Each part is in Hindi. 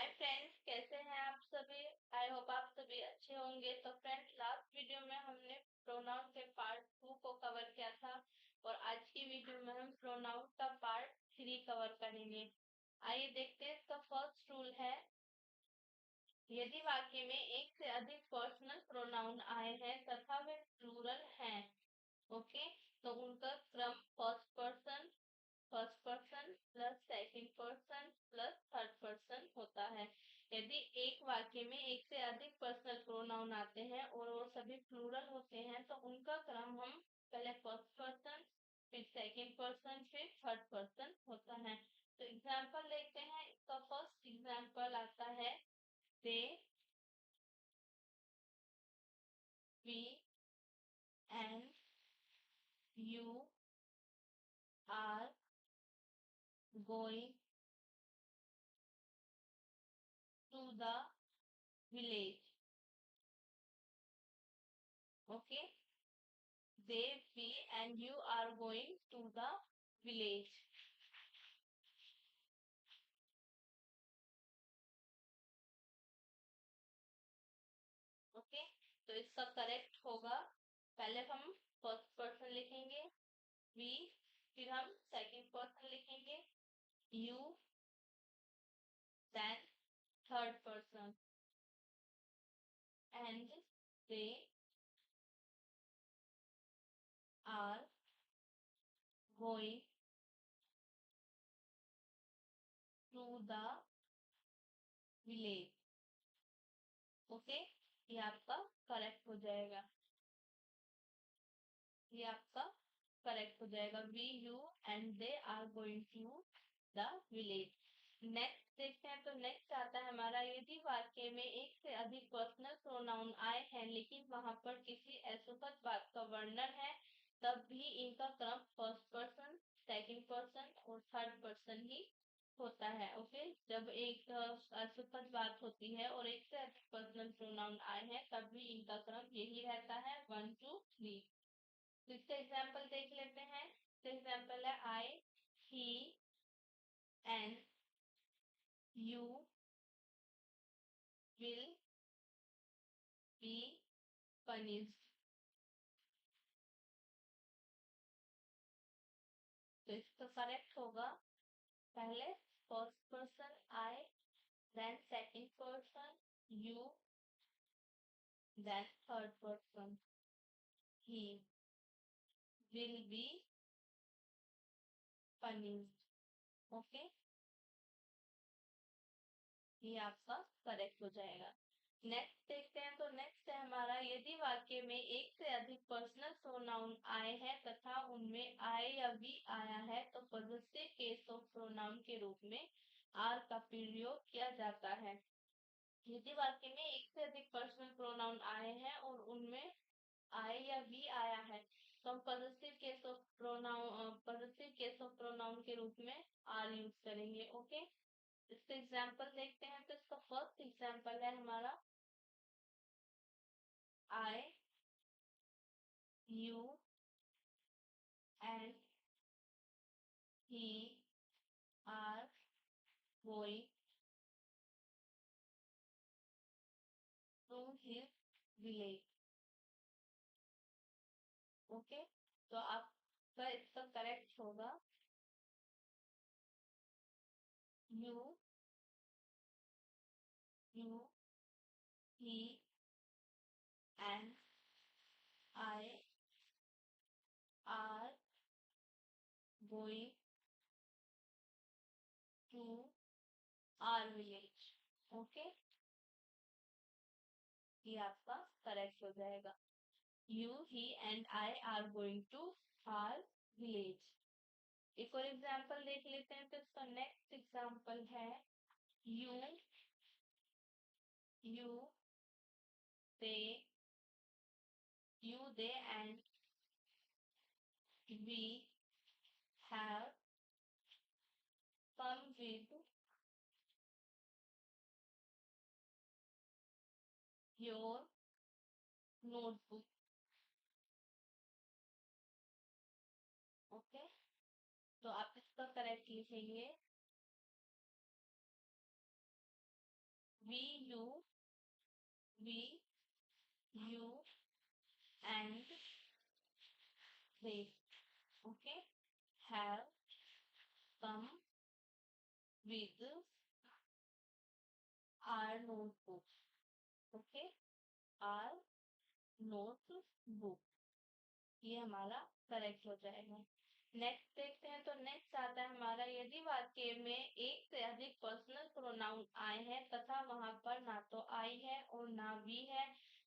हाय फ्रेंड्स, कैसे हैं आप सभी। आई होप आप सभी अच्छे होंगे। तो फ्रेंड्स, लास्ट वीडियो में हमने प्रोनाउन के पार्ट 2 को कवर किया था और आज की वीडियो में हम प्रोनाउन का पार्ट 3 कवर करेंगे। आइए देखते हैं। इसका फर्स्ट रूल है, यदि वाक्य में एक से अधिक पर्सनल प्रोनाउन आए हैं तथा वे प्लूरल हैं, ओके, तो उनका क्रम first person plus second person plus third person होता है। यदि एक वाक्य में एक से अधिक पर्सनल प्रोनाउन आते हैं और वो सभी प्लूरल होते हैं तो उनका क्रम हम पहले फर्स्ट पर्सन, फिर सेकंड पर्सन, फिर थर्ड पर्सन होता है। तो एग्जाम्पल देखते हैं। इसका फर्स्ट एग्जाम्पल आता है, they, we and you are going to the village. Okay, they, we and you are going to the village. Okay, तो इसका करेक्ट होगा, पहले हम फर्स्ट पर्सन लिखेंगे we, फिर हम सेकंड पर्सन लिखेंगे you, then third person and they are going to the village. Okay, ये आपका करेक्ट हो जाएगा, ये आपका करेक्ट हो जाएगा। We, you and they are going to the village. Next देखते हैं। तो नेक्स्ट आता है हमारा, यदि वाक्य में एक से अधिक पर्सनल प्रोनाउन आए हैं लेकिन वहां पर किसी असुपद बात का वर्णन है, तब भी इनका क्रम फर्स्ट पर्सन, सेकंड पर्सन और थर्ड पर्सन ही होता है। ओके, जब एक असुपद बात होती है और एक से अधिक पर्सनल प्रोनाउन आए हैं तब भी इनका क्रम यही रहता है, 1 2 3। तो इसका एग्जाम्पल देख लेते हैं। तो एग्जाम्पल है, I, he and you will be punished. तो इसका करेक्ट होगा, पहले first person I, then second person you, then third person he will be punished. Okay, ये आपका करेक्ट हो जाएगा। नेक्स्ट देखते हैं। तो नेक्स्ट है हमारा, यदि वाक्य में एक से अधिक पर्सनल प्रोनाउन आए हैं तथा उनमें आए या वी आया है तो पॉजिटिव केस ऑफ प्रोनाउन के रूप में आर का प्रयोग किया जाता है। यदि वाक्य में एक से अधिक पर्सनल प्रोनाउन आए हैं और उनमें आए या वी आया है तो हम पॉजिटिव केस ऑफ प्रोनाउन के रूप में आर यूज करेंगे। ओके, इसका एग्जाम्पल देखते हैं। तो इसका फर्स्ट एग्जाम्पल है हमारा, I, you and he are going to his village. Okay, तो आपका इसका करेक्ट होगा, you, you, he and I are going to our village. Okay, ये आपका करेक्ट हो जाएगा, you, he and I are going to our village. एक और एग्जाम्पल देख लेते हैं। तो इसका नेक्स्ट एग्जाम्पल है, you, you they, you they and we have come with your notebook. Okay, तो आप इसका करेक्ट लिखेंगे, we, you and they, okay, have come with our notebook, okay, our notebook, ये हमारा करेक्ट हो जाएगा। नेक्स्ट देखते हैं, तो नेक्स्ट आता है हमारा, यदि वाक्य में एक से अधिक पर्सनल प्रोनाउन आए हैं तथा वहां पर ना तो आई है और ना वी है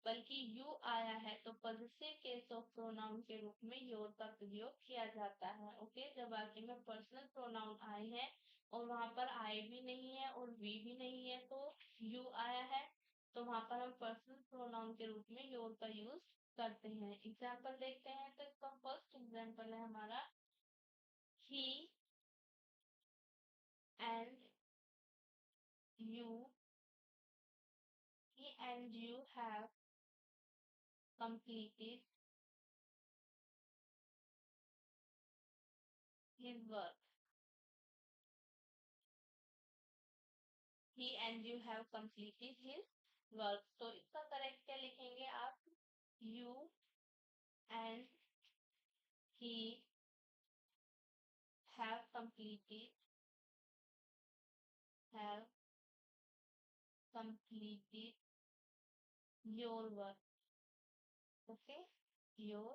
बल्कि यू आया है, तो पॉजिटिव केस ऑफ प्रोनाउन के रूप में योर का प्रयोग किया जाता है। ओके, जब वाक्य में पर्सनल प्रोनाउन आए हैं और वहां पर आई भी नहीं है और वी भी नहीं है तो यू आया है, तो वहां पर हम पर्सनल प्रोनाउन के रूप में योर का यूज करते हैं। एग्जाम्पल देखते हैं, तो इसका फर्स्ट एग्जाम्पल है हमारा, he and you, he and you have completed his work, he and you have completed his work। तो इसका करेक्ट क्या लिखेंगे आप, you and he have completed have completed your work, okay, your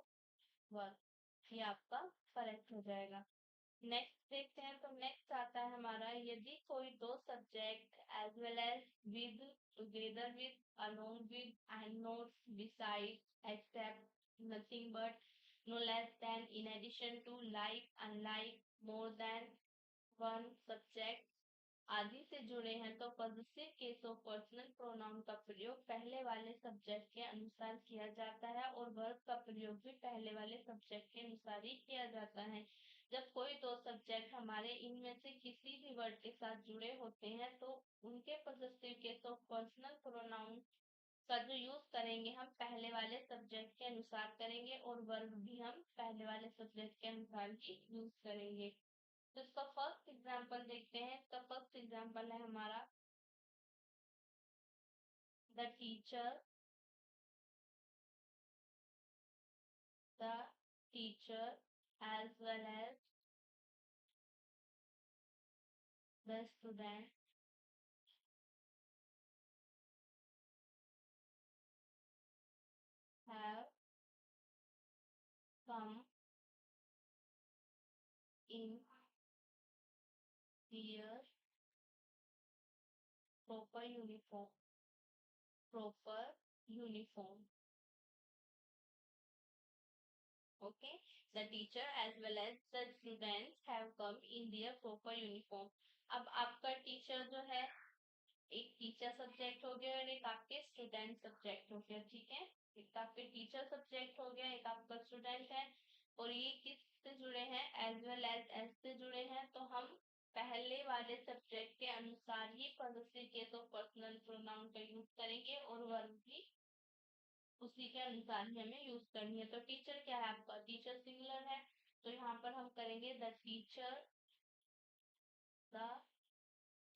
work, ये आपका करेक्ट हो जाएगा। नेक्स्ट देखते हैं, तो नेक्स्ट आता है हमारा, यदि कोई दो subject as well as with, together with, along with and not, beside, except, nothing but, no less than, in addition to, like, unlike, more than one subject आदि से जुड़े हैं, तो positive case of personal pronoun का प्रयोग पहले वाले सब्जेक्ट के अनुसार किया जाता है और वर्ब का प्रयोग भी पहले वाले सब्जेक्ट के अनुसार ही किया जाता है। जब कोई दो सब्जेक्ट हमारे इनमें से किसी भी वर्ड के साथ जुड़े होते हैं तो उनके positive case of personal pronoun का जो यूज करेंगे हम पहले वाले सब्जेक्ट के अनुसार करेंगे और वर्ब भी हम पहले वाले सब्जेक्ट के अनुसार ही यूज करेंगे। तो इसका फर्स्ट एग्जांपल देखते हैं, इसका फर्स्ट एग्जांपल है हमारा, the teacher, the teacher as well as the student have come in their proper uniform, proper uniform, okay, the teacher as well as the students have come in their proper uniform। अब आपका टीचर जो है, एक टीचर सब्जेक्ट हो गया और एक आपके स्टूडेंट सब्जेक्ट हो गया, ठीक है, एक आपके टीचर सब्जेक्ट हो गया, एक आपका स्टूडेंट है, और ये किस से जुड़े हैं, एज वेल एज से जुड़े हैं, तो हम पहले वाले सब्जेक्ट के अनुसार ही positive case of personal pronoun का यूज करेंगे और वर्ब भी उसी के अनुसार ही हमें यूज करनी है। तो टीचर क्या है आपका, टीचर सिंगुलर है, तो यहाँ पर हम करेंगे the teacher, the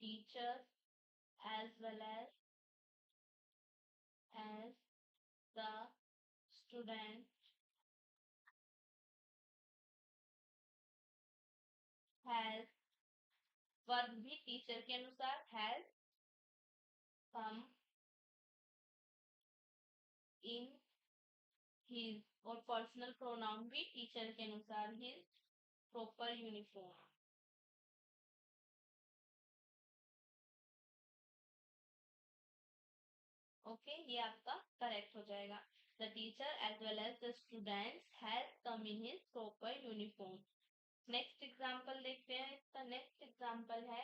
teacher as well as the student has, verb भी टीचर के अनुसार has come in his, और पर्सनल प्रोनाउन भी टीचर के अनुसार his proper uniform, ओके, ये आपका करेक्ट हो जाएगा। The teacher as well as the students has come in his proper uniform. Next example देखते हैं, इसका नेक्स्ट एग्जांपल है,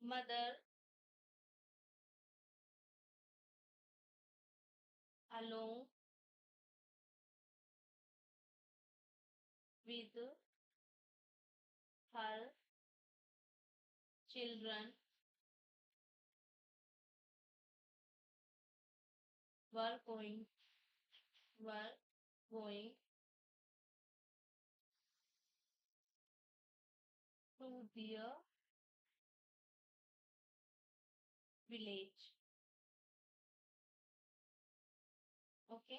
mother along with her children were going were going their village. Okay,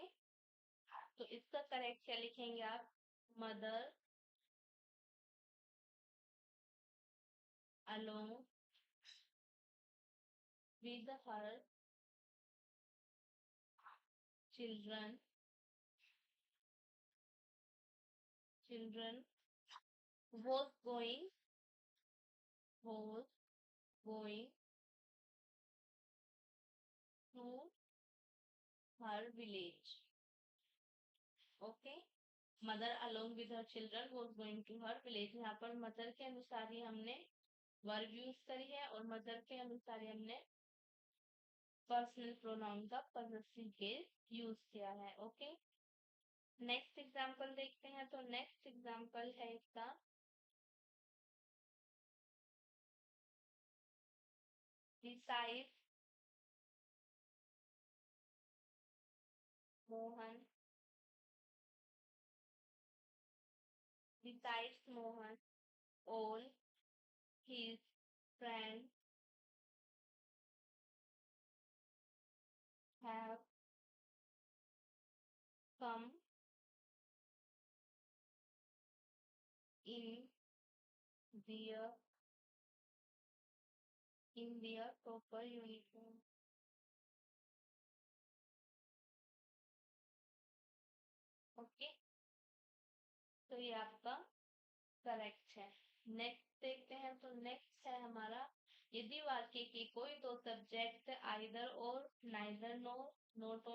तो इसका करेक्ट क्या लिखेंगे आप? Mother along with her children was going to her village. Okay, mother along with her children was going to her village. यहाँ पर मदर के अनुसार ही हमने वर्ब यूज करी है और मदर के अनुसार ही हमने पर्सनल प्रोनाउन का पॉजेसिव केस यूज किया है। ओके, नेक्स्ट एग्जांपल देखते हैं। तो नेक्स्ट एग्जांपल है इसका besides Mohan all his friends have come in their proper uniform. Okay, तो ये आपका करेक्ट है। नेक्स्ट देखते हैं। तो नेक्स्ट है हमारा, यदि वाक्य के कोई दो सब्जेक्ट आइदर और neither nor not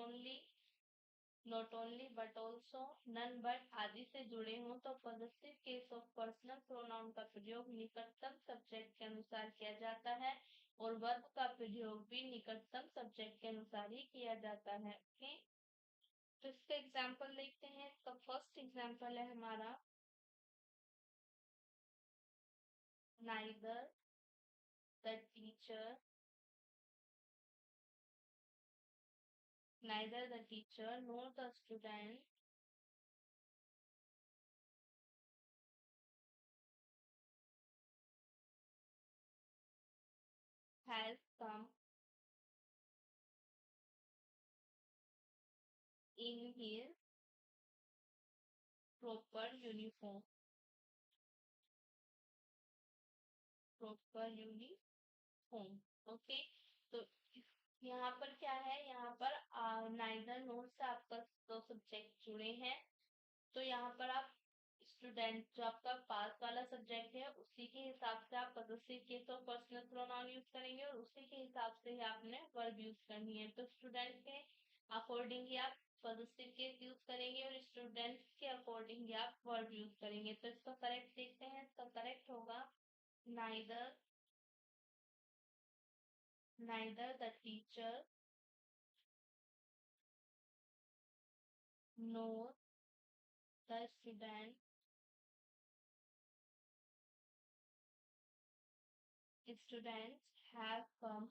only but also none but आदि से जुड़े हों तो positive case of personal pronoun का प्रयोग निकटतम सब्जेक्ट के अनुसार किया जाता है और वर्ब का प्रयोग भी निकटतम सब्जेक्ट के अनुसार ही किया जाता है। ओके, तो इसका एग्जाम्पल देखते हैं। तो फर्स्ट एग्जाम्पल है हमारा neither the teacher nor the student has come in his proper uniform okay, तो यहाँ पर क्या है, यहाँ पर नाइदर नोर से आपका दो सब्जेक्ट जुड़े हैं। तो यहाँ पर आप स्टूडेंट जो आपका पास वाला सब्जेक्ट है उसी के हिसाब से आप positive case of personal pronoun use करेंगे और उसी के हिसाब से ही आपने वर्ब यूज करनी है। तो स्टूडेंट के अकॉर्डिंग ही आप पॉजिटिव केस यूज करेंगे और स्टूडेंट्स के अकॉर्डिंग ही आप वर्ब यूज करेंगे। तो इसका करेक्ट देखते हैं। इसका करेक्ट होगा neither the teacher nor the students have come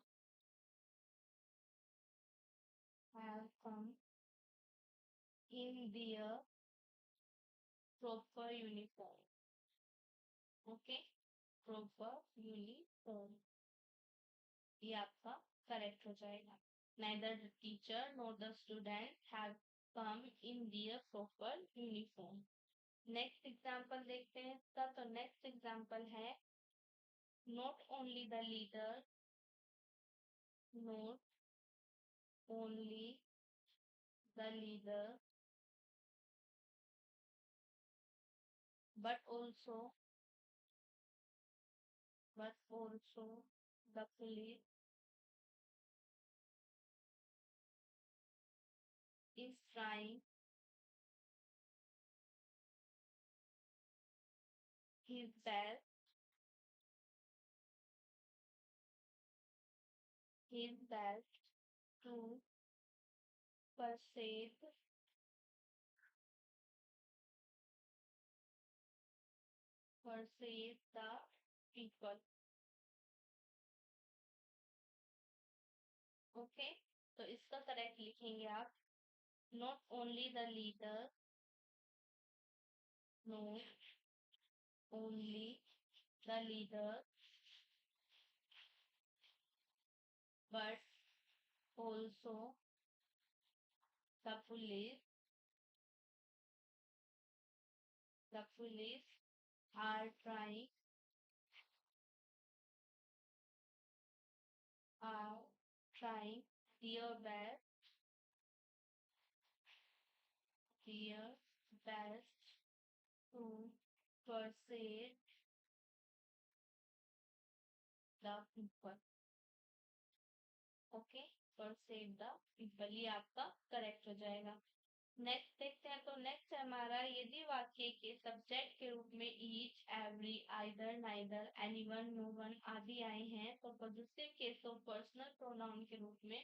in their proper uniform. Okay, proper uniform, ये आपका करेक्ट हो जाएगा। neither the teacher nor the student have come in their proper uniform. Next example देखते हैं इसका। तो नेक्स्ट एग्जांपल है not only the leader not only the leader but also the police is trying his best to persuade the people. Okay, तो इसका करेक्ट लिखेंगे आप not only the leader not only the leader, but also the police. The police are are trying their best to persuade the people. Okay, persuade the people, ये आपका करेक्ट हो जाएगा। नेक्स्ट देखते हैं, तो नेक्स्ट हमारा यदि वाक्य के सब्जेक्ट के रूप में each, every, either, neither, anyone, no one आदि आए हैं, तो positive case of personal pronoun के रूप में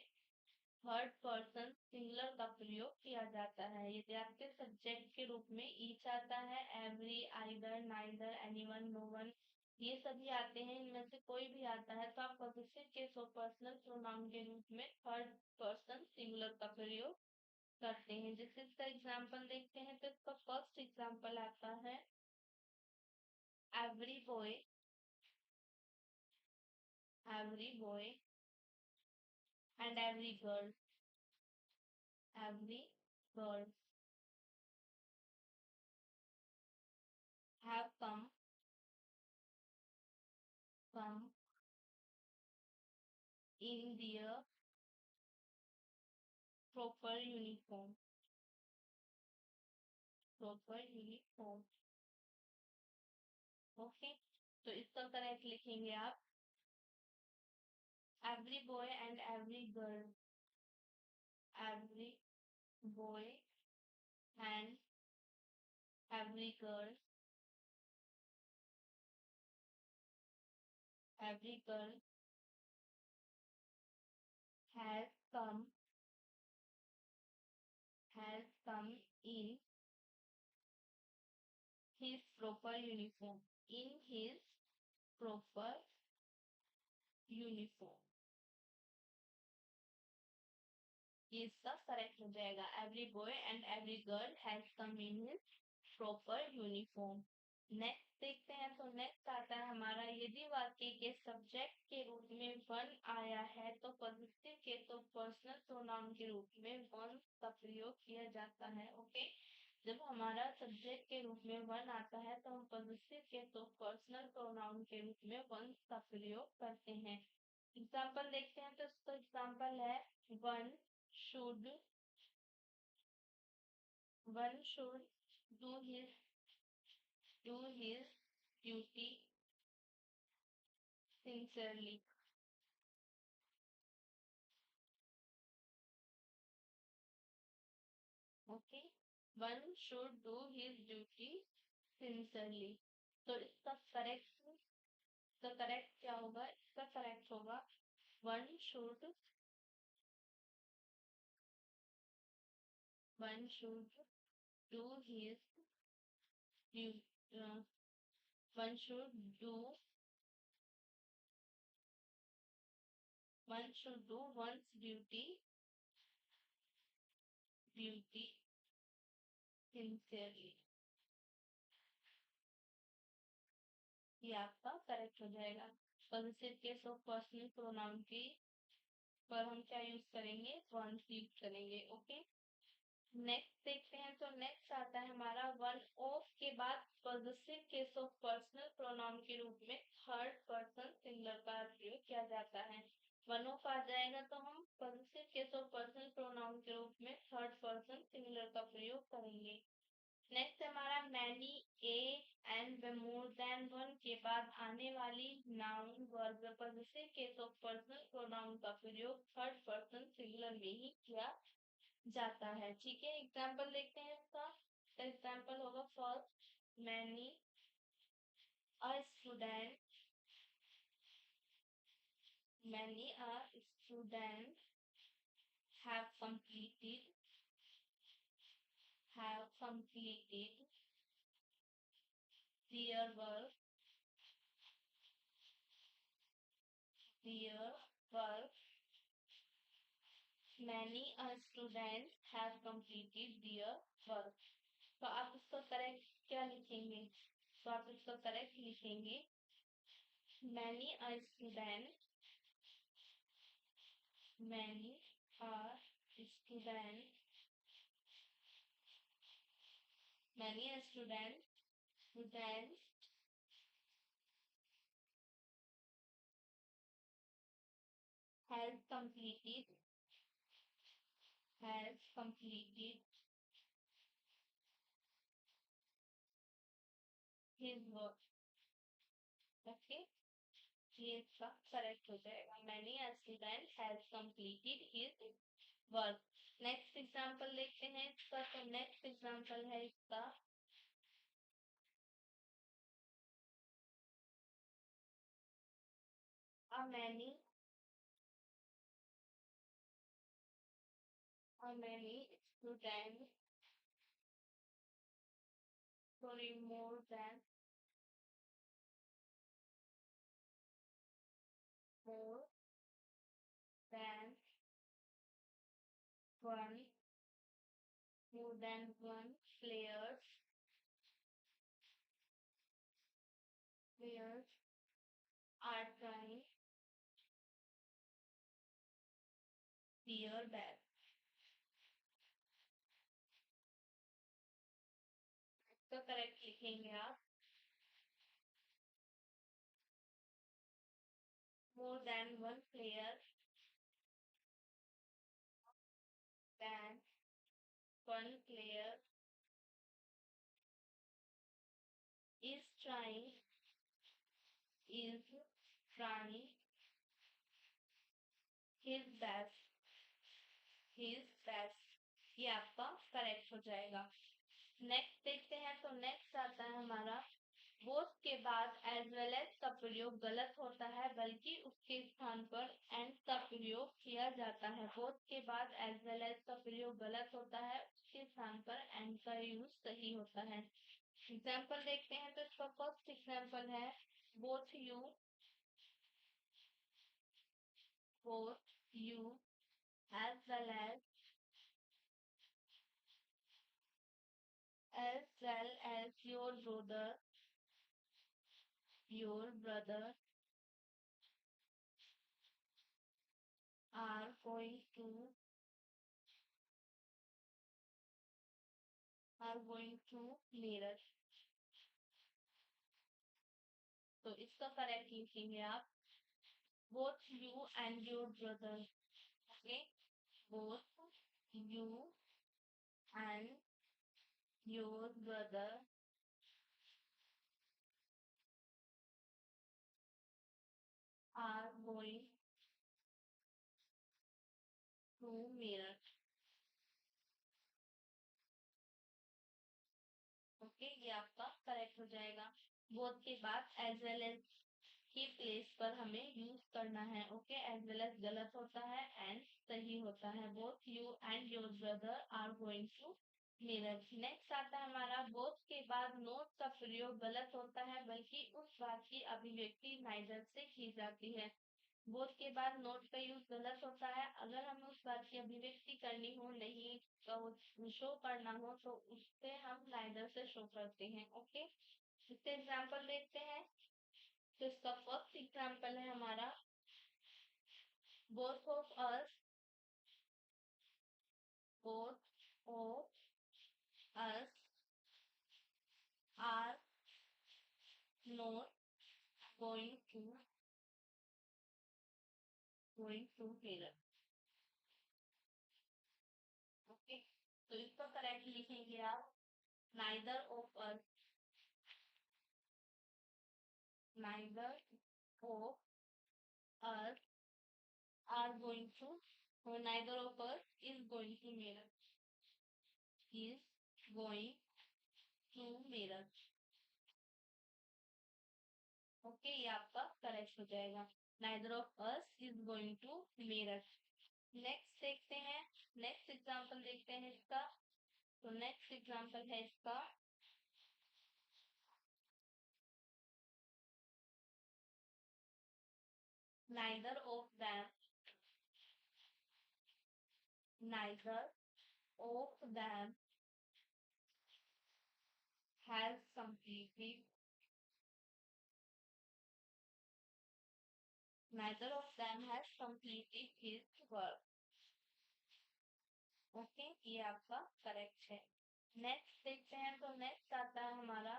थर्ड पर्सन सिंगुलर का प्रयोग किया जाता है। यदि आपके सब्जेक्ट के रूप में ईच आता है, every, either, neither, anyone, no one ये सभी आते हैं, इनमें से कोई भी आता है तो आप positive case of personal pronoun के रूप में थर्ड पर्सन सिंगुलर का प्रयोग करते हैं। जैसे इसका एग्जांपल देखते हैं, तो इसका फर्स्ट एग्जांपल आता है every boy, every boy and every girl, every girl have come in their proper uniform, proper uniform। Okay, तो इसका करेक्ट लिखेंगे आप every boy and every girl, every boy and every girl, every girl has come in his proper uniform, in his proper uniform। ये इसका करेक्ट हो जाएगा, every boy and every girl has come in his proper uniform. Next देखते हैं, तो नेक्स्ट आता है हमारा यदि वाक्य के सब्जेक्ट के रूप में वन आया है तो positive case of personal pronoun के रूप में वन का प्रयोग किया जाता है। ओके, जब हमारा सब्जेक्ट के रूप में वन आता है तो हम positive case of personal pronoun के रूप में वन का प्रयोग करते हैं। एग्जाम्पल देखते हैं, तो इसका एग्जाम्पल है one should one should do his duty sincerely। Okay, one should do his duty sincerely। तो इसका करेक्ट क्या होगा, इसका करेक्ट होगा one should do his du- uh, one should do one's duty sincerely। ये आपका करेक्ट हो जाएगा। Positive case of personal pronoun की पर हम क्या यूज करेंगे, वंस यूज करेंगे। ओके, नेक्स्ट देखते हैं, तो नेक्स्ट आता है हमारा वन ऑफ के बाद positive case of personal pronoun के रूप में थर्ड पर्सन सिंगुलर का प्रयोग किया जाता है। वन ऑफ आ जाएगा तो हम positive case of personal pronoun के रूप में थर्ड पर्सन सिंगुलर का प्रयोग करेंगे। नेक्स्ट हमारा many, A and more than one के बाद आने वाली noun verb positive case of personal pronoun का प्रयोग थर्ड पर्सन सिंगुलर में ही किया जाता है। ठीक है, एग्जांपल देखते हैं इसका। एग्जांपल होगा first many a student, many a student have completed their work many students have completed their work। तो आप इसको करेक्ट क्या लिखेंगे, तो आप इसको करेक्ट लिखेंगे Many a student, many a student, many a student has completed his work. Okay, ये इसका करेक्ट हो जाएगा. Many a student has completed his work. Next example देखते हैं इसका. तो नेक्स्ट एग्जाम्पल है इसका a many students, sorry, more than one more than one players are trying their best. तो करेक्ट लिखेंगे आप. More than one than player is trying is trying his best his best. ये आपका करेक्ट हो जाएगा. नेक्स्ट देखते हैं. तो नेक्स्ट आता है हमारा बोथ के बाद एज वेल एज का प्रयोग गलत होता है, बल्कि उसके स्थान पर एंड का प्रयोग किया जाता है. बोथ के बाद एज वेल एज का प्रयोग गलत होता है, उसके स्थान पर एंड का यूज सही होता है. एग्जाम्पल देखते हैं. तो इसका फर्स्ट एग्जाम्पल है both you as well as your brother are going to mirror. तो इसका करेक्ट लिखेंगे आप. both you and your brother. Okay, both you and your brother are going to mirror. Okay, ये आपका करेक्ट हो जाएगा. बोथ के बाद एज वेल एज की प्लेस पर हमें यूज करना है. ओके, एज वेल एज गलत होता है एंड सही होता है. Both you and your brother are going to mirror. Next आता है हमारा बोथ के बाद नोट का प्रयोग गलत होता है, बल्कि उस बात की अभिव्यक्ति नाइदर से की जाती है. बोथ के बाद नोट का यूज गलत होता है. अगर हमें उस बात की अभिव्यक्ति करनी हो, नहीं तो शो करना हो, तो उससे हम नाइदर से शो करते हैं. ओके, इससे एग्जाम्पल देखते हैं. तो इसका फर्स्ट एग्जाम्पल है हमारा both of us both of us are not going to mirror. Okay, तो इसको करेक्ट लिखेंगे आप. neither of us neither of us are going to or neither of us is going to mirror is going to mirror. Okay, ये आपका करेक्ट हो जाएगा. neither of us is going to mirror. Next देखते हैं. नेक्स्ट एग्जांपल देखते हैं इसका. तो नेक्स्ट एग्जांपल है इसका neither of them neither of them has completed neither of them has completed his work. Okay, ये आपका करेक्ट है। नेक्स्ट देखते हैं, तो नेक्स्ट आता है हमारा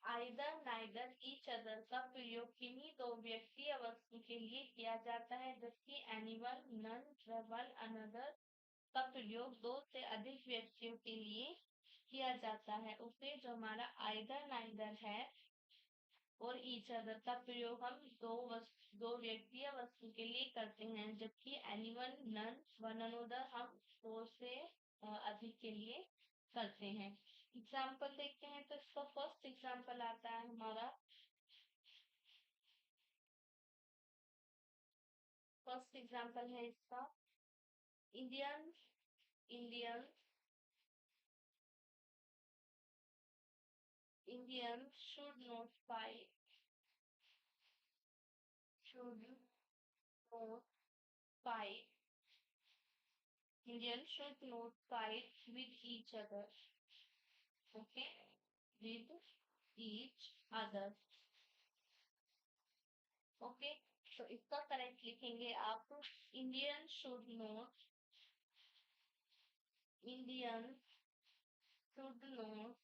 आइदर नाइदर ईच अदर का प्रयोग किन्हीं दो व्यक्ति या वस्तु के लिए किया जाता है, जबकि एनीवन, नन, वन अनदर का प्रयोग दो से अधिक व्यक्तियों के लिए किया जाता है। उसे जो हमारा आइदर नाइदर है और ईच अदर का प्रयोग हम दो व्यक्ति या वस्तु के लिए करते हैं, जबकि एनीवन, नन, वन अनदर हम दो से अधिक के लिए करते हैं। एग्जाम्पल देखते हैं, तो इसका फर्स्ट एग्जाम्पल आता है हमारा, फर्स्ट एग्जाम्पल है इसका, Indian Indian Indian should note fight should not fight Indians should not fight with each other. Okay, with each other. Okay, तो इसका करेक्ट लिखेंगे आप, Indian should not Indian should not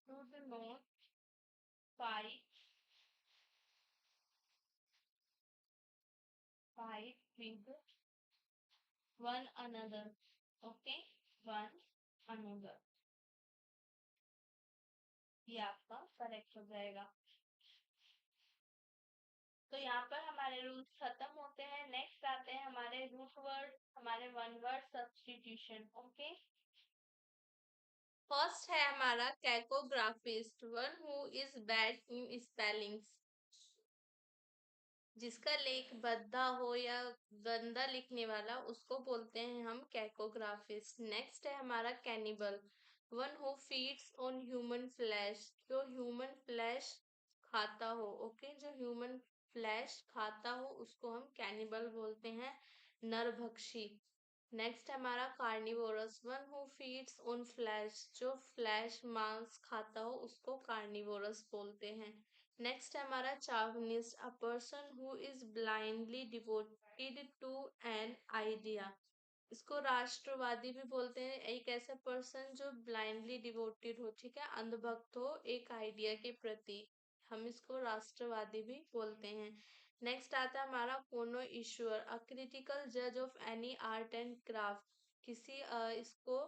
should not fight with one another. Okay, one another, ये आपका करेक्ट हो जाएगा। तो यहाँ पर हमारे रूल्स खत्म होते हैं। नेक्स्ट आते हैं हमारे रूट वर्ड, हमारे one word substitution. Okay, first है हमारा cacographist, one who is bad in spellings, जिसका लेख भद्दा हो या गंदा लिखने वाला, उसको बोलते हैं हम कैकोग्राफिस्ट। नेक्स्ट है हमारा cannibal, one who feeds on human flesh, जो ह्यूमन फ्लैश खाता हो। ओके, जो ह्यूमन फ्लैश खाता हो उसको हम कैनिबल बोलते हैं, नरभक्षी। नेक्स्ट हमारा carnivorous, one who feeds on flash, जो फ्लैश मांस खाता हो उसको कार्निवोरस बोलते हैं। नेक्स्ट है हमारा chauvinist, a person who is blindly devoted to an idea, इसको राष्ट्रवादी भी बोलते हैं। एक ऐसा पर्सन जो ब्लाइंडली डिवोटेड हो, ठीक है, अंधभक्त हो एक आइडिया के प्रति, हम इसको राष्ट्रवादी भी बोलते हैं। नेक्स्ट आता है हमारा कोनो ईश्वर, अ क्रिटिकल जज of any art and craft, इसको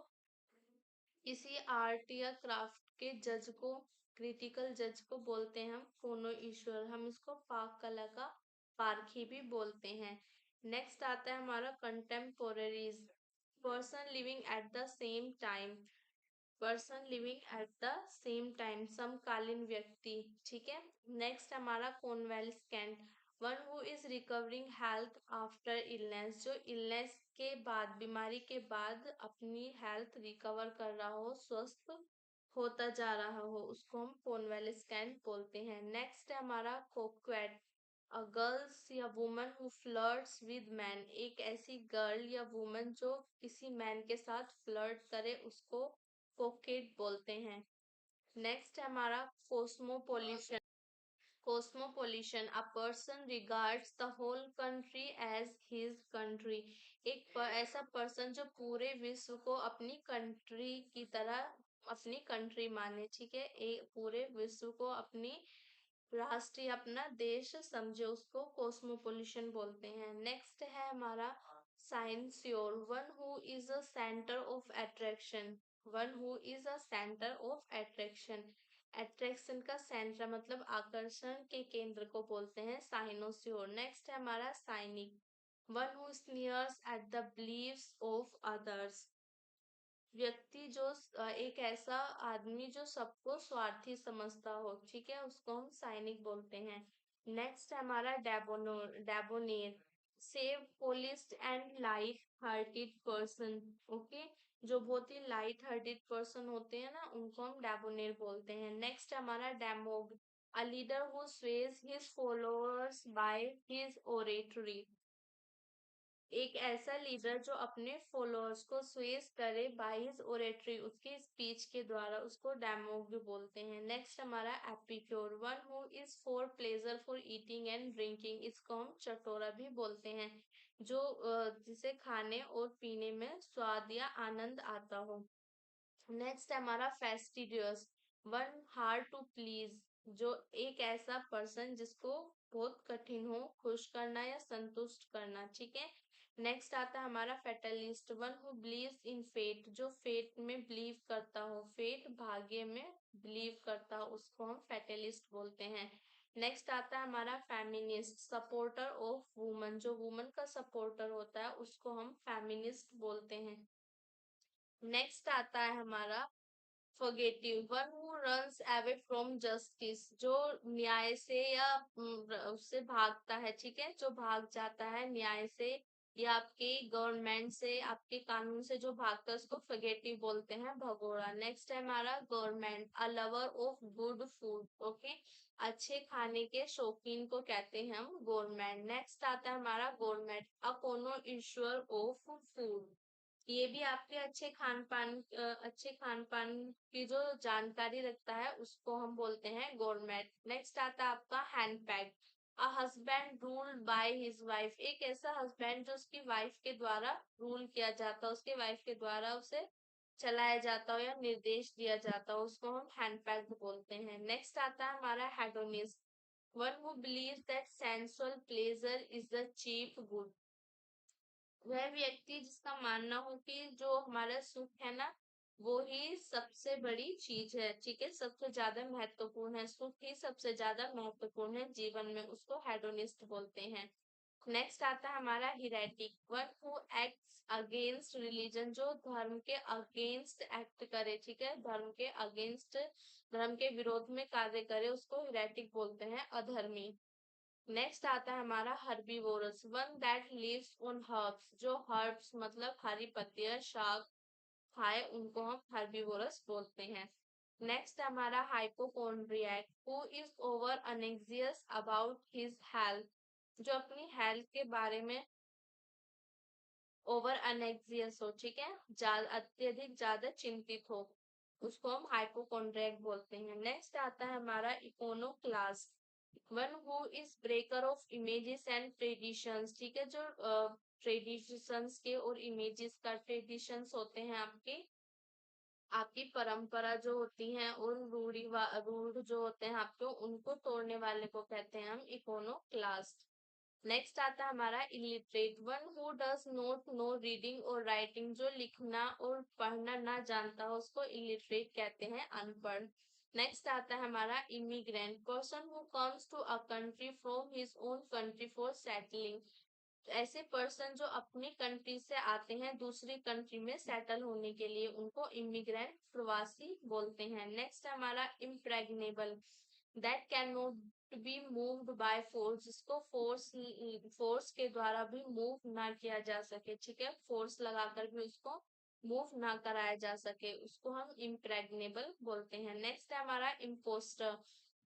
किसी आर्ट या क्राफ्ट के जज को, क्रिटिकल जज को बोलते हैं हम कोनो ईश्वर, हम इसको पाक कला का पारखी भी बोलते हैं। नेक्स्ट आता है हमारा contemporaries, person living at the same time, person living at the same time, समकालीन व्यक्ति, ठीक है। नेक्स्ट हमारा convalescent, one who is recovering health after illness, जो इलनेस के बाद, बीमारी के बाद अपनी हेल्थ रिकवर कर रहा हो, स्वस्थ होता जा रहा हो, उसको हम कॉन्वेल्सकेंट बोलते हैं। नेक्स्ट है हमारा कोक्वेट, अ गर्ल्स या woman who flirts with man, एक ऐसी गर्ल या वुमन जो किसी मैन के साथ फ्लर्ट करे उसको कोकेट बोलते हैं। नेक्स्ट है हमारा cosmopolitan, cosmopolitan, a person regards the whole country as his country, ऐसा पर्सन जो पूरे विश्व को अपनी कंट्री की तरह अपनी कंट्री माने, ठीक है, एक पूरे विश्व को अपनी राष्ट्रीय अपना देश समझे, उसको कोस्मोपोलिशन बोलते हैं। नेक्स्ट है हमारा cynosure, one who is a centre of attraction, one who is a centre of attraction, attraction का सेंटर मतलब आकर्षण के केंद्र को बोलते हैं साइनोस्योर। नेक्स्ट है हमारा cynic, one who sneers at the believes of others, व्यक्ति जो एक ऐसा आदमी जो सबको स्वार्थी समझता हो, ठीक है, उसको हम साइनिक बोलते हैं। नेक्स्ट है हमारा debonair, suave polished and light hearted person, okay, जो बहुत ही लाइट हार्टेड पर्सन होते हैं ना, उनको हम डेबोनेर बोलते हैं। नेक्स्ट हमारा demagogue, a leader who sways his followers by his oratory, एक ऐसा लीडर जो अपने फॉलोअर्स को स्वेज करे बाय हिज ओरेटरी, उसके स्पीच के द्वारा, उसको डेमोग बोलते हैं। नेक्स्ट हमारा epicure, one who is for pleasure for eating and drinking, इसको हम चटोरा भी बोलते हैं, जो जिसे खाने और पीने में स्वाद या आनंद आता हो। नेक्स्ट है हमारा फेस्टिडियस, वन हार्ड टू प्लीज, जो एक ऐसा पर्सन जिसको बहुत कठिन हो खुश करना या संतुष्ट करना, ठीक है। नेक्स्ट आता है हमारा fatalist, one who believes in fate, जो फेट में बिलीव करता हो, फेट भाग्य में बिलीव करता हो, उसको हम फेटलिस्ट बोलते हैं। नेक्स्ट आता है हमारा फेमिनिस्ट, सपोर्टर ऑफ वुमन, जो वुमन का सपोर्टर होता है उसको हम फेमिनिस्ट बोलते हैं। नेक्स्ट आता है हमारा fugitive, one who runs away from justice, जो न्याय से या उससे भागता है, ठीक है, जो भाग जाता है न्याय से या आपके गवर्नमेंट से, आपके कानून से जो भागता है उसको फॉरगेटिव बोलते हैं, भगोड़ा। नेक्स्ट है हमारा government, a lover of good food, okay, अच्छे खाने के शौकीन को कहते हैं हम गवर्नमेंट। नेक्स्ट आता है हमारा गवर्नमेंट, अ कोनो इंश्योर ऑफ फूड, ये भी आपके अच्छे खान पान की जो जानकारी रखता है उसको हम बोलते हैं गवर्नमेंट। नेक्स्ट आता है आपका henpecked, a husband ruled by his wife, एक ऐसा हस्बैंड जो उसकी वाइफ के द्वारा रूल किया जाता है, उसके वाइफ के द्वारा उसे चलाया जाता हो या निर्देश दिया जाता हो, उसको हम हैंडपैक बोलते हैं। नेक्स्ट आता है हमारा hedonist, one who believes that sensual pleasure is the chief good, वह व्यक्ति जिसका मानना हो कि जो हमारा सुख है ना वो ही सबसे बड़ी चीज है, ठीक है, सबसे ज्यादा महत्वपूर्ण है, सुख ही सबसे ज्यादा महत्वपूर्ण है जीवन में, उसको हेडोनिस्ट बोलते हैं। नेक्स्ट आता है हमारा heretic, one who acts against religion, जो धर्म के अगेंस्ट एक्ट करे, ठीक है, धर्म के अगेंस्ट, धर्म के विरोध में कार्य करे, उसको हिरेटिक बोलते हैं, अधर्मी। नेक्स्ट आता है हमारा herbivorous, one that lives on herbs, जो हर्ब्स मतलब हरी पत्तियां शाक खाए उनको हम हर्बीवोरस बोलते हैं। नेक्स्ट हमारा hypochondriac, who is over anxious about his health, जो अपनी हेल्थ के बारे में ओवर अनेक्सियस हो, ठीक है, अत्यधिक ज्यादा चिंतित हो, उसको हम हाइपोकोन्ड्रियक बोलते हैं। नेक्स्ट आता है हमारा iconoclast, one who is breaker of images and traditions, ठीक है, जो ट्रेडिशंस के और इमेजेस का, ट्रेडिशंस होते हैं आपके, आपकी परंपरा जो होती हैं और रूढ़ जो होते हैं आपके, उनको तोड़ने वाले को कहते हैं हम इकोनोक्लास्ट। नेक्स्ट आता है हमारा illiterate, one who does not know reading और राइटिंग, जो लिखना और पढ़ना ना जानता हो उसको इलिटरेट कहते हैं, अनपढ़। नेक्स्ट आता है हमारा immigrant, person who comes to a country from his own country for settling, ऐसे पर्सन जो अपनी कंट्री से आते हैं दूसरी कंट्री में सेटल होने के लिए, उनको इमिग्रेंट प्रवासी बोलते हैं। नेक्स्ट हमारा impregnable, that can not be moved by force, जिसको फोर्स के द्वारा भी मूव ना किया जा सके, ठीक है, फोर्स लगाकर भी उसको मूव ना कराया जा सके, उसको हम इम्प्रेग्नेबल बोलते हैं। नेक्स्ट है हमारा impostor,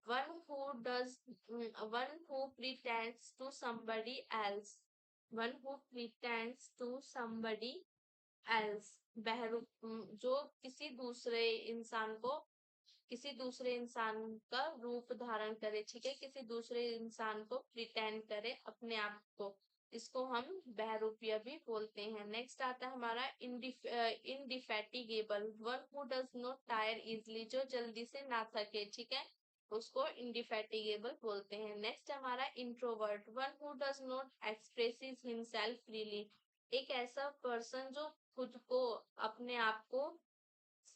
one who does one who pretends to somebody else, one who pretends to somebody else, जो किसी दूसरे इंसान का रूप धारण करे, ठीक है, किसी दूसरे इंसान को प्रिटेंड करे अपने आप को, इसको हम बहरूपिया भी बोलते हैं। नेक्स्ट आता है हमारा indefatigable, one who does not tire easily, जो जल्दी से ना थके, ठीक है, उसको इंडिफेटिगेबल बोलते हैं। नेक्स्ट हमारा introvert, one who does not express himself freely, एक ऐसा पर्सन जो खुद को, अपने आप को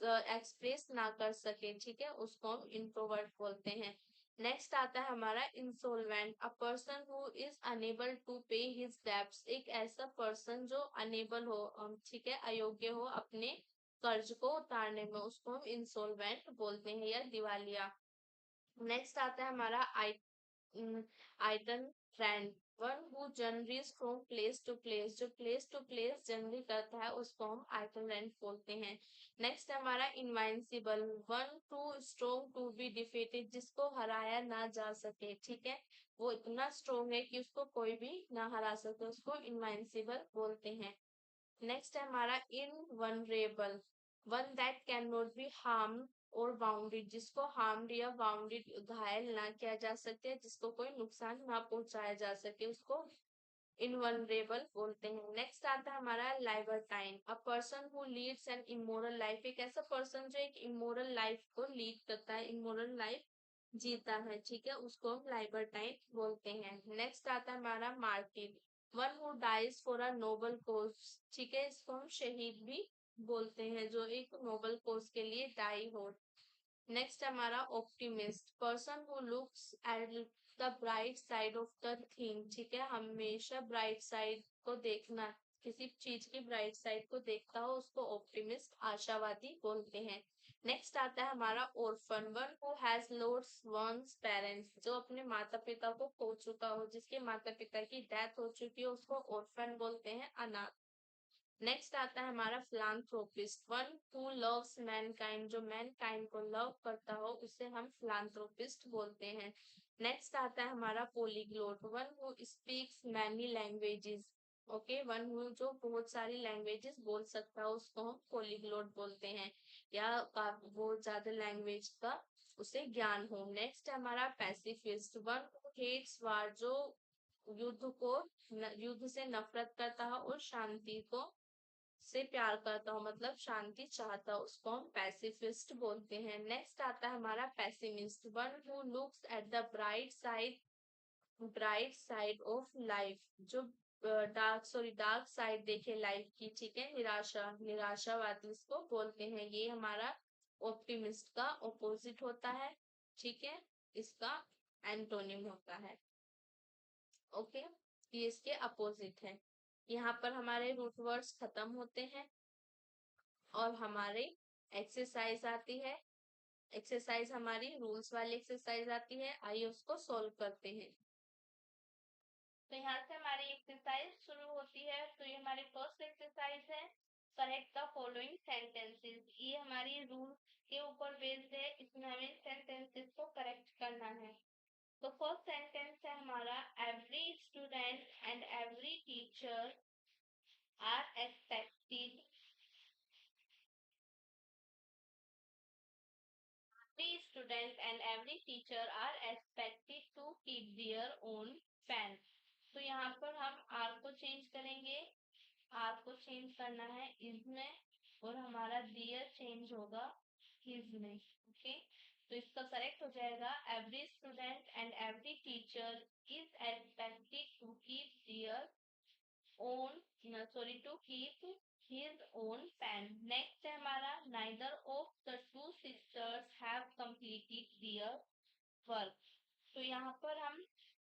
एक्सप्रेस ना कर सके, ठीक है, उसको हम इंट्रोवर्ट बोलते हैं। नेक्स्ट आता है हमारा insolvent, a person who is unable to pay his debts, एक ऐसा पर्सन जो अनेबल हो, ठीक है, अयोग्य हो अपने कर्ज को उतारने में, उसको हम इंसोल्वेंट बोलते हैं या दिवालिया। नेक्स्ट आता है हमारा itinerant, one who journeys from place to place, जो प्लेस टू प्लेस जर्नी करता है उसको हम आइटलैंड बोलते हैं। नेक्स्ट हमारा invincible, one too strong to be defeated, जिसको हराया ना जा सके, ठीक है, वो इतना स्ट्रोंग है कि उसको कोई भी ना हरा सके, उसको इनवाइंसिबल बोलते हैं। नेक्स्ट है हमारा invulnerable, one that can not be harm or wounded, जिसको हार्म या बाउंडेड घायल ना किया जा सके, जिसको कोई नुकसान ना पहुंचाया जा सके, उसको इनवनरेबल बोलते हैं। नेक्स्ट आता है हमारा libertine, a person who leads an immoral life, एक ऐसा पर्सन जो एक इमोरल लाइफ को लीड करता है, इमोरल लाइफ जीता है, ठीक है, उसको हम लाइबर्टाइन बोलते हैं। नेक्स्ट आता है हमारा martyr, one who dies for a noble cause, ठीक है, इसको हम शहीद भी बोलते हैं, जो एक नोबल कोज के लिए डाई हो। नेक्स्ट हमारा optimist, person who looks at the bright side of the thing, ठीक है, हमेशा ब्राइट साइड को देखना, किसी चीज की ब्राइट साइड को देखता हो उसको ऑप्टिमिस्ट, आशावादी बोलते हैं। नेक्स्ट आता है हमारा orphan, one who has lost one's parents, जो अपने माता पिता को खो चुका हो, जिसके माता पिता की डेथ हो चुकी है, उसको ऑर्फन बोलते हैं, अनाथ। नेक्स्ट आता है हमारा philanthropist, one who loves Mankind, जो मैनकाइंड को लव करता हो उसे हम फिलांथ्रोपिस्ट बोलते हैं। नेक्स्ट आता है हमारा polyglot, one who speaks many languages, okay, one who जो बहुत सारी लैंग्वेजेस बोल सकता है उसको हम पॉलीग्लोट बोलते हैं, या बहुत ज्यादा लैंग्वेज का उसे ज्ञान हो। नेक्स्ट है हमारा पैसिफिस्ट, वन हु हेट्स वार, जो युद्ध से नफरत करता है और शांति को से प्यार करता हूँ, मतलब शांति चाहता हूँ, उसको हम पैसिफिस्ट बोलते हैं। नेक्स्ट आता है हमारा pessimist, one who looks at the bright side of life, जो डार्क साइड देखे लाइफ की, ठीक है, निराशावादी इसको बोलते हैं। ये हमारा ऑप्टिमिस्ट का ऑपोजिट होता है, ठीक है, इसका एंटोनिम होता है, ओके, ये इसके अपोजिट है। यहाँ पर हमारे रूट वर्ड्स खत्म होते हैं और हमारे एक्सरसाइज आती है। एक्सरसाइज हमारी रूल्स वाली एक्सरसाइज आती है, आइए उसको सॉल्व करते हैं। तो यहाँ से हमारी एक्सरसाइज शुरू होती है। तो ये हमारी फर्स्ट एक्सरसाइज है, करेक्ट द फॉलोइंग सेंटेंसेस, ये हमारी रूल के ऊपर बेस्ड है, इसमें हमें सेंटेंसेस को करेक्ट करना है। तो फर्स्ट सेंटेंस है हमारा, every student and every teacher are expected, every student and every teacher are expected to keep their own pen। तो यहाँ पर हम आर को चेंज करेंगे, आर को चेंज करना है इसमें, और हमारा दियर चेंज होगा हिज में, ओके। तो इसका करेक्ट हो जाएगा, every student and every teacher is expected to keep their own to keep his own pen। Next है हमारा, neither of the two sisters have completed their work। तो यहाँ पर हम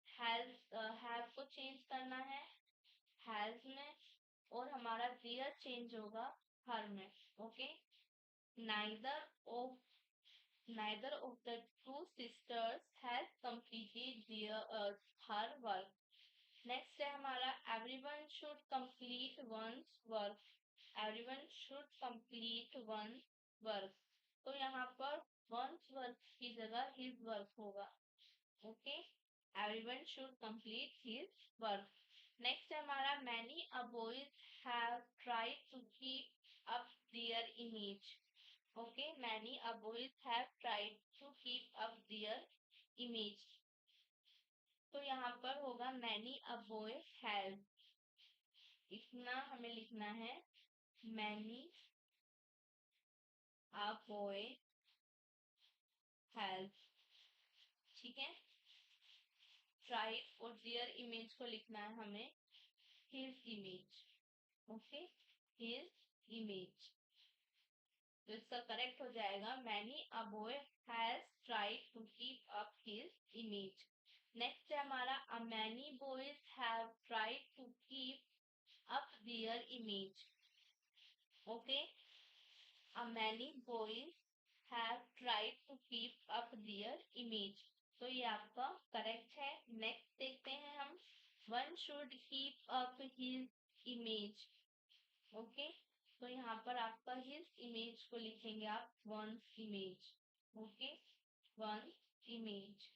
have को चेंज करना है has में, और हमारा their चेंज होगा her में, okay. neither of neither of the two sisters has completed her work। Next है हमारा, everyone should complete one's work, everyone should complete one work. तो यहाँ पर वंस वर्क की जगह हिज वर्क होगा, okay, everyone should complete his work. Next है हमारा, many a boys have tried to keep up their image, okay, many a boys have tried to keep up their image. तो यहाँ पर होगा मैनी अ बॉय हैज, इतना हमें लिखना है, मैनी अ बॉय हैज, ठीक है, ट्राइड और देयर इमेज को लिखना है हमें his image, okay, his image. तो इसका करेक्ट हो जाएगा, many a boy has tried to keep up his image. Next है हमारा, a many boys have tried to keep up their image, okay, a many boys have tried to keep up their image। तो ये आपका करेक्ट है। नेक्स्ट देखते हैं हम, One should keep up his image. Okay, तो यहाँ पर आपका his image को लिखेंगे आप one's image. Okay, one's image.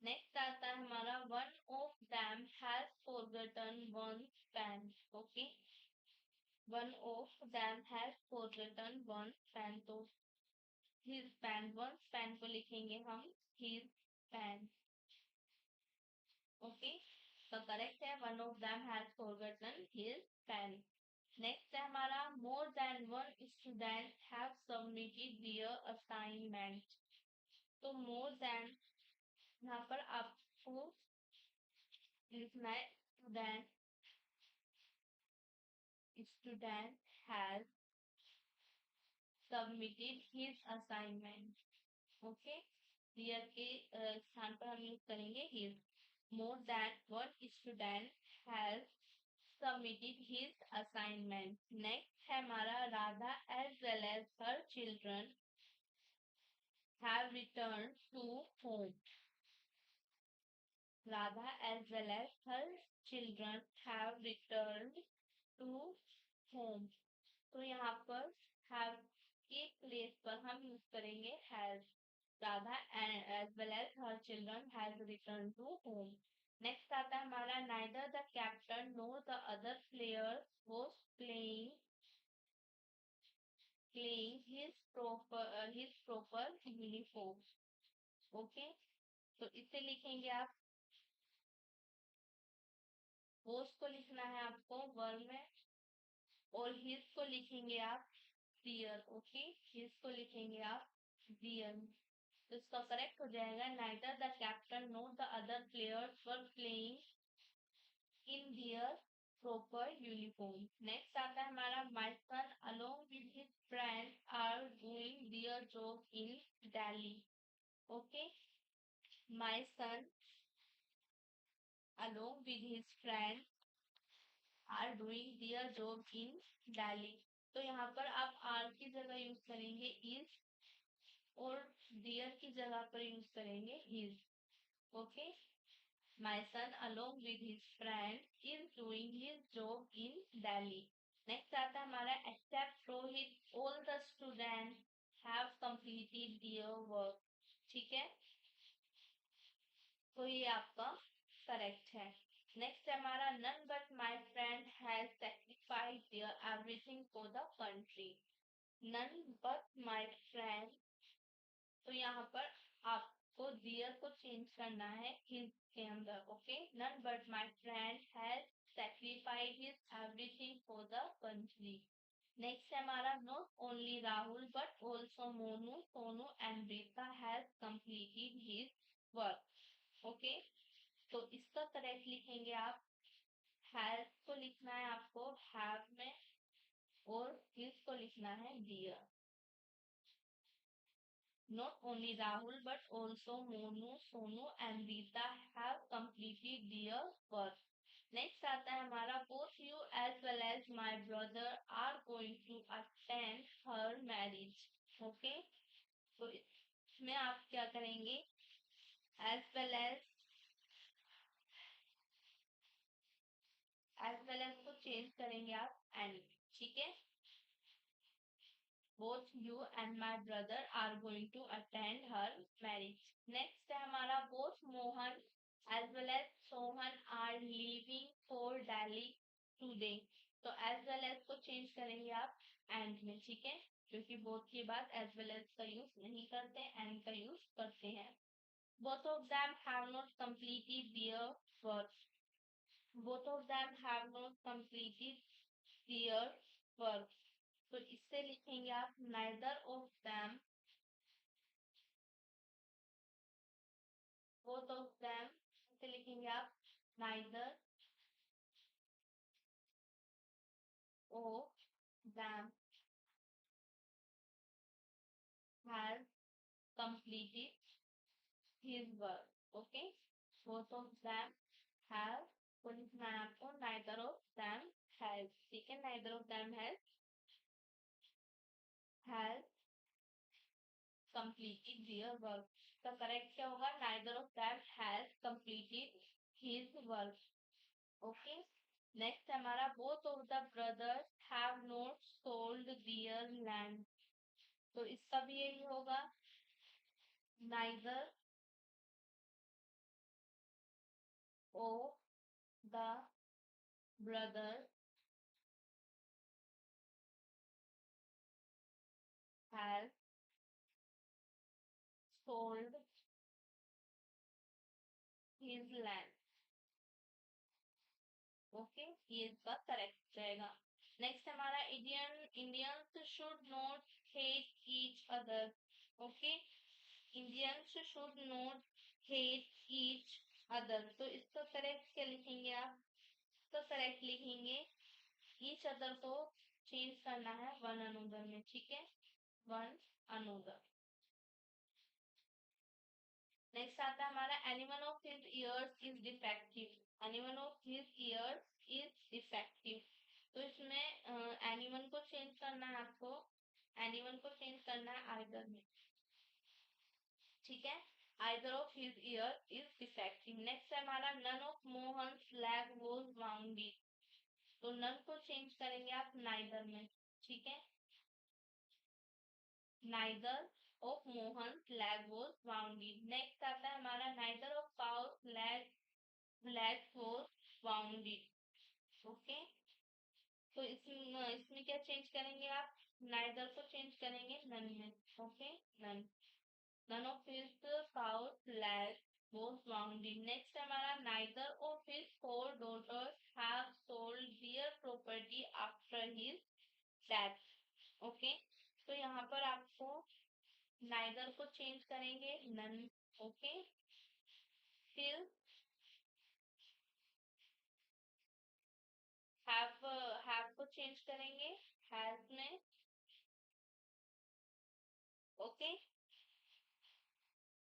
Next आता है हमारा one of them has forgotten one's pen. Okay, one of them has forgotten one's pen, तो his pen, one's pen को लिखेंगे हम his pen. ओके, तो करेक्ट है one of them has forgotten his pen. Next है हमारा more than one student have submitted their assignment. तो more than यहाँ पर आपको लिखना है student has submitted his assignment. Okay, their के स्थान पर हम यूज करेंगे his. More than one student has submitted his assignment. Next है हमारा Radha as well as her children have returned to home. Radha as well as her children have returned to home. तो यहाँ पर have के प्लेस पर हम यूज करेंगे has. Radha as well as her children has returned to home. Next आता है हमारा neither the captain nor the other player was playing his proper uniform. Okay, तो इसे लिखेंगे आप was को लिखना है आपको वर्ब में और his को लिखेंगे आप dear. ओके, his को लिखेंगे आप dear. तो इसका करेक्ट हो जाएगा neither the captain nor the other players were playing in their proper uniform. Next आता है हमारा my son along with his friends are doing their job in Delhi. Okay, my son along with his friends are doing their job in Delhi. तो यहाँ पर आप are की जगह यूज करेंगे is और dear की जगह पर यूज करेंगे his. Okay, my son along with his friend is doing his job in Delhi. Next आता है हमारा except Rohit all the students have completed their work. ठीक है, तो ये आपका करेक्ट है. नेक्स्ट है हमारा none but my friend has sacrificed their everything for the country. None but my friend, तो यहाँ पर आपको dear को चेंज करना है his के अंदर. Okay, none but my friend has sacrificed his everything for the country. Next है हमारा not only Rahul but also Monu, Sonu and Rita has completed his work. Okay, तो इसका करेक्ट लिखेंगे आप has को लिखना है आपको have में और his को लिखना है dear. Not only Rahul but also Monu, Sonu and Rita have completed their work. Next आता है हमारा both you as well as my brother are going to attend her marriage. Okay, तो इसमें आप क्या करेंगे as well as को चेंज करेंगे आप and. ठीक है, both you and my brother are going to attend her marriage. Next है हमारा both Mohan as well as Sohan are leaving for Delhi today. तो as well as को चेंज करेंगे आप and में. ठीक है, क्योंकि both के बाद as well as का यूज नहीं करते, and का यूज करते हैं. Both of them have not completed their work. Both of them have not completed their work. तो इससे लिखेंगे आप neither of them, both of them. इससे लिखेंगे आप neither of them has completed his work. Okay, both of them have, तो लिखना है आपको neither of them has. ठीक है, neither of them has completed their work. तो करेक्ट क्या होगा neither of them has completed his work. Okay, next हमारा both of the brothers have not sold their land, तो इसका भी यही होगा, neither of the brother has sold his land. Okay, ये इसका करेक्ट रहेगा। नेक्स्ट हमारा Indian Indians should not hate each other. Okay, Indians should not hate each other, तो इसका करेक्ट क्या लिखेंगे आप? तो करेक्ट लिखेंगे, ईच अदर को चेंज करना है वन अनदर में, ठीक है, वन अनदर। नेक्स्ट आता है हमारा animal of his years is defective. Animal of his years is defective, तो इसमें एनिमल को चेंज करना है आपको, एनिमल को चेंज करना है आइदर में, ठीक है, either of his ear is defective. Next है हमारा none of Mohan's leg was wounded, तो नन को चेंज करेंगे आप नाइदर में, ठीक है, neither of Mohan's leg was wounded. Next आता है हमारा neither of cow's leg was wounded. Okay, तो इसमें क्या चेंज करेंगे आप? नाइदर को चेंज करेंगे नन में, okay, none, none of his cow's leg was wounded. Next हमारा neither of his four daughters have sold their property after his death. Okay, तो यहाँ पर आपको neither को चेंज करेंगे none, ओके, फिर have को चेंज करेंगे has में, okay,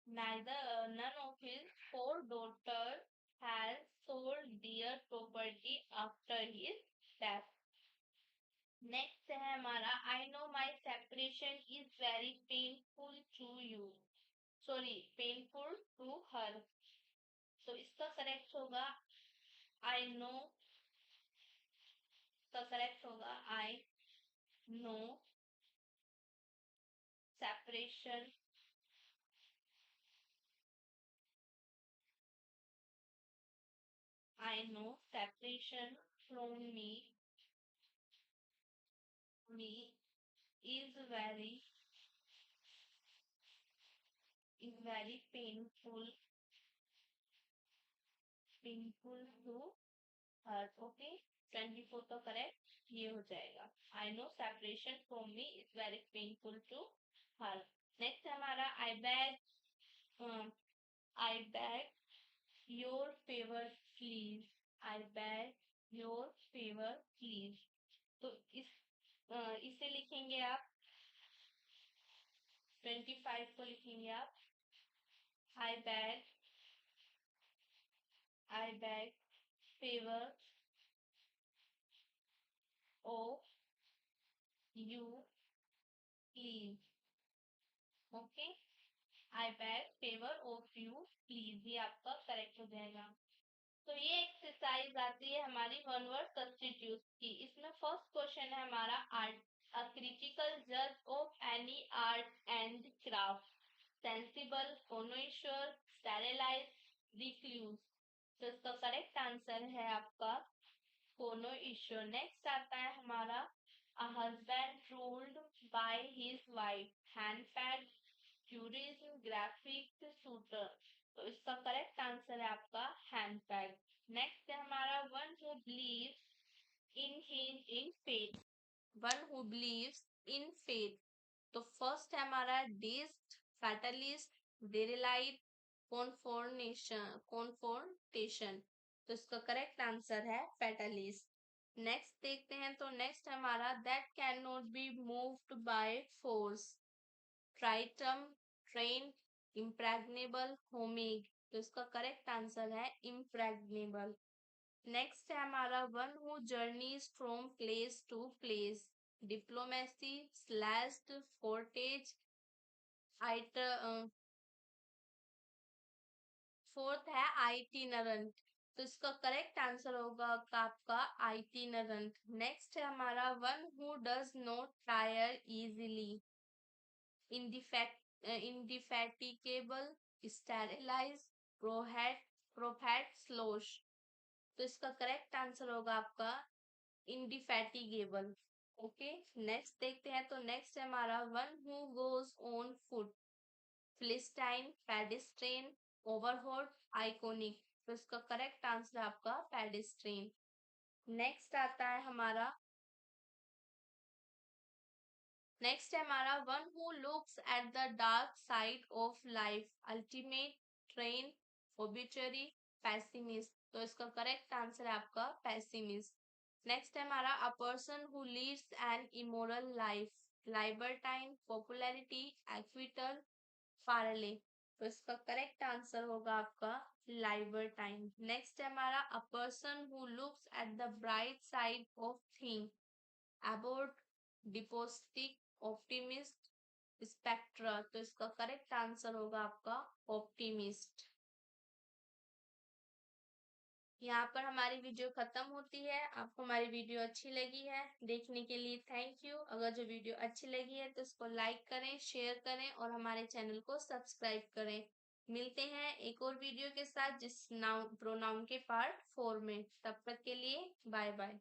neither none of his four daughters has sold their property after his death. Next है हमारा I know my separation is very painful to you, sorry painful to her, तो इसका करेक्ट होगा आई नो, का करेक्ट होगा I know separation I know separation from me is very painful to her. Okay, 24 तो करेक्ट ये हो जाएगा, I know separation from me is very painful to her. Next हमारा I beg your favour please, I beg your favour please, तो इसे लिखेंगे आप 25 को लिखेंगे आप आई bag favour of you please. Okay, I bag favour of you please, ये आपका करेक्ट हो जाएगा। तो ये एक्सरसाइज आती है हमारी वन वर्ड सब्स्टिट्यूट की। इसमें फर्स्ट क्वेश्चन है हमारा आर्ट, अ क्रिटिकल जज of any art and craft, sensible, conventional, sterilise, refuse, तो इसका करेक्ट आंसर है आपका कोनो इश्योर। नेक्स्ट आता है हमारा अ husband ruled by his wife, hand pad, tourism, graphic, shooter, तो इसका करेक्ट आंसर है आपका हैंड पैड। नेक्स्ट है हमारा one who believe in faith, one who believes in faith, तो फर्स्ट है हमारा डेस्ट, फैटलिस्ट, डेरिलाइट, कॉन्फोर्टेशन, तो इसका करेक्ट आंसर है फैटलिस्ट। नेक्स्ट देखते हैं, तो नेक्स्ट हमारा that can not be moved by force, ट्राइटम, ट्रेन, इम्प्रैग्नेबल, होमिक, तो इसका करेक्ट आंसर है इम्प्रैग्नेबल। नेक्स्ट है हमारा one who journeys from place to place, diplomacy, slashed, फोर्टेज, आइट, फोर्थ है आइटिनरेंट, तो इसका करेक्ट आंसर होगा आपका आइटिनरेंट। नेक्स्ट है हमारा one who does not tire easily, indefatigable, sterilise, prophet, slosh. तो इसका करेक्ट आंसर होगा आपका इंडिफैटिगेबल। ओके, नेक्स्ट देखते हैं। तो नेक्स्ट है हमारा one who goes on foot, philistine, pedestrian, ओवरहोड, आइकोनिक। तो इसका करेक्ट आंसर है आपका पेडिस्ट्रेन। नेक्स्ट आता है हमारा one who looks at the dark side of life, ultimate, train, obituary, pessimist. तो इसका करेक्ट आंसर है आपका पैसिमिस्ट। नेक्स्ट है हमारा a person who leads an immoral life, libertine, popularity, एक्विटर, फारले। तो इसका करेक्ट आंसर होगा आपका लाइबर्टाइन। नेक्स्ट है हमारा a person who looks at the bright side of thing, अबोर्ड, डिपोस्टिक, ऑप्टिमिस्ट, स्पेक्ट्रा। तो इसका करेक्ट आंसर होगा आपका ऑप्टिमिस्ट। यहाँ पर हमारी वीडियो खत्म होती है। आपको हमारी वीडियो अच्छी लगी है, देखने के लिए थैंक यू। अगर जो वीडियो अच्छी लगी है तो इसको लाइक करें, शेयर करें और हमारे चैनल को सब्सक्राइब करें। मिलते हैं एक और वीडियो के साथ जिस नाउन प्रोनाउन के पार्ट 4 में। तब तक के लिए बाय बाय।